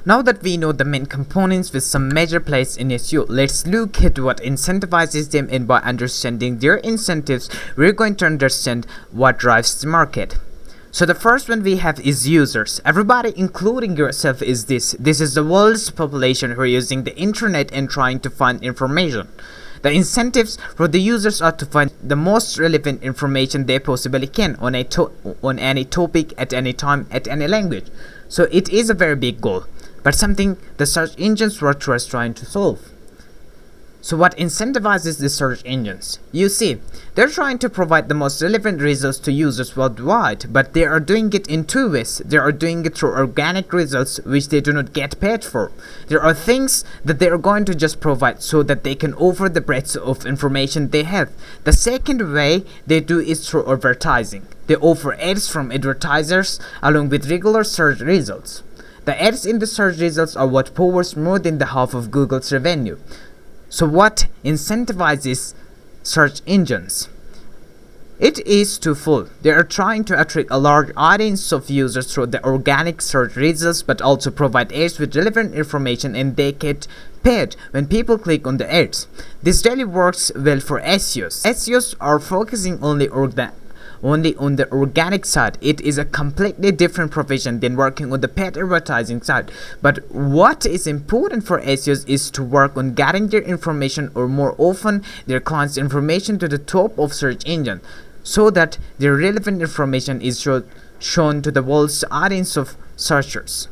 Now that we know the main components with some major players in SEO, let's look at what incentivizes them, and by understanding their incentives, we're going to understand what drives the market. So the first one we have is users. Everybody, including yourself, is this. This is the world's population who are using the internet and trying to find information. The incentives for the users are to find the most relevant information they possibly can on any topic at any time at any language. So it is a very big goal, but something the search engines were trying to solve. So what incentivizes the search engines? You see, they're trying to provide the most relevant results to users worldwide, but they are doing it in two ways. They are doing it through organic results, which they do not get paid for. There are things that they are going to just provide so that they can offer the breadth of information they have. The second way they do is through advertising. They offer ads from advertisers along with regular search results. The ads in the search results are what powers more than the half of Google's revenue. So what incentivizes search engines? It is twofold. They are trying to attract a large audience of users through the organic search results, but also provide ads with relevant information, and they get paid when people click on the ads. This really works well for SEOs. SEOs are focusing only on the organic side. It is a completely different profession than working on the paid advertising side. But what is important for SEOs is to work on getting their information, or more often their clients' information, to the top of search engine, so that their relevant information is shown to the world's audience of searchers.